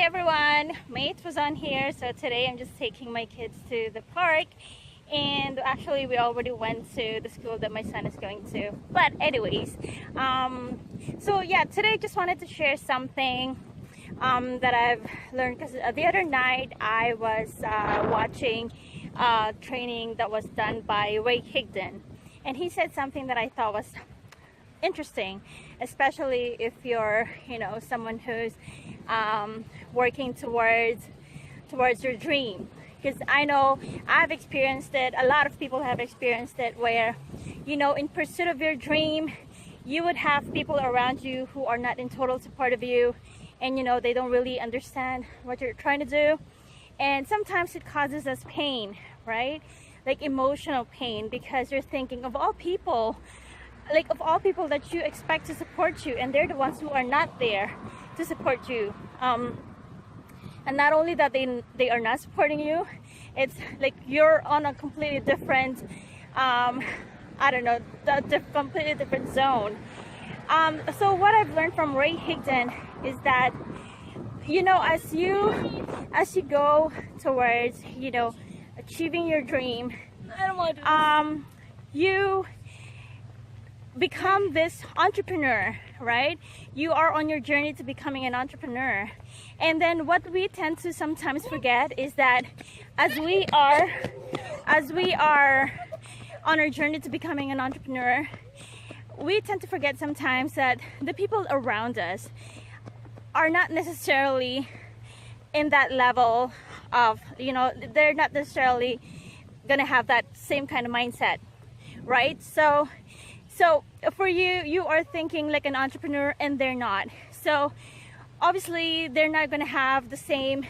everyone, Mate was on here. So today I'm just taking my kids to the park, and actually we already went to the school that my son is going to. But anyways, so yeah, today I just wanted to share something that I've learned, because the other night I was watching training that was done by Ray Higdon, and he said something that I thought was interesting, especially if you're, someone who's working towards your dream. Because I know I've experienced it, a lot of people have experienced it, where, in pursuit of your dream, you would have people around you who are not in total support of you, and they don't really understand what you're trying to do, and sometimes it causes us pain, right? Like emotional pain, because you're thinking of all people, that you expect to support you, and they're the ones who are not there to support you. And not only that, they are not supporting you, it's like you're on a completely different completely different zone. So what I've learned from Ray Higdon is that, as you go towards, achieving your dream, you become this entrepreneur, right? You are on your journey to becoming an entrepreneur. And then what we tend to sometimes forget is that as we are on our journey to becoming an entrepreneur, we tend to forget sometimes that the people around us are not necessarily in that level of, they're not necessarily gonna have that same kind of mindset, right? So for you are thinking like an entrepreneur, and they're not. So obviously they're not going to have the same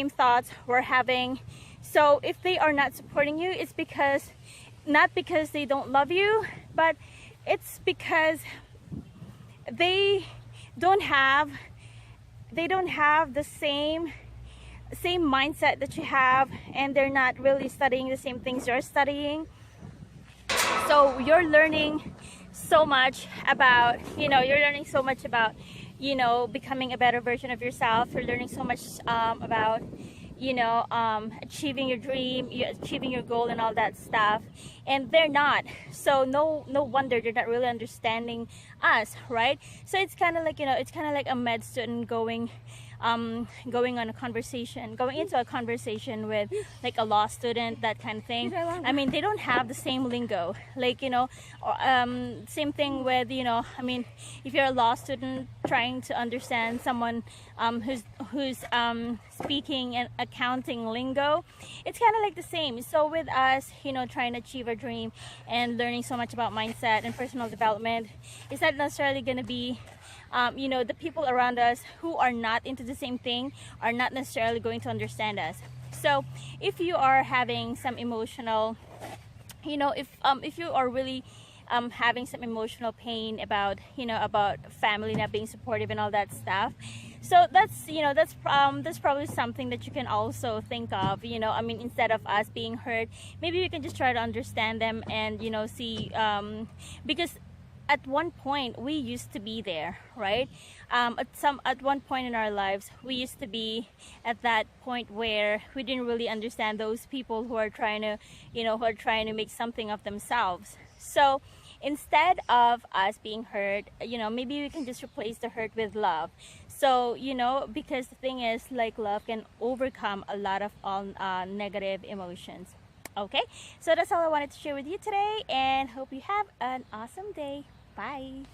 thoughts we're having. So if they are not supporting you, it's not because they don't love you, but it's because they don't have the same mindset that you have, and they're not really studying the same things you're studying. So you're learning so much about, becoming a better version of yourself. You're learning so much about, achieving your dream, achieving your goal and all that stuff. And they're not. So no wonder they're not really understanding us, right? So it's kind of like, a med student going into a conversation with like a law student, that kind of thing. I mean, they don't have the same lingo, same thing with, if you're a law student trying to understand someone who's speaking an accounting lingo, it's kind of like the same. So with us, trying to achieve our dream and learning so much about mindset and personal development, it's not necessarily going to be the people around us who are not into the same thing are not necessarily going to understand us. So if you are having some emotional, if you are really having some emotional pain about family not being supportive and all that stuff, so that's probably something that you can also think of. Instead of us being hurt, maybe we can just try to understand them and see, because at one point we used to be there, right? At one point in our lives, we used to be at that point where we didn't really understand those people who are trying to make something of themselves. So instead of us being hurt, maybe we can just replace the hurt with love. So because the thing is, like, love can overcome a lot of all negative emotions. Okay, so that's all I wanted to share with you today, and hope you have an awesome day. Bye.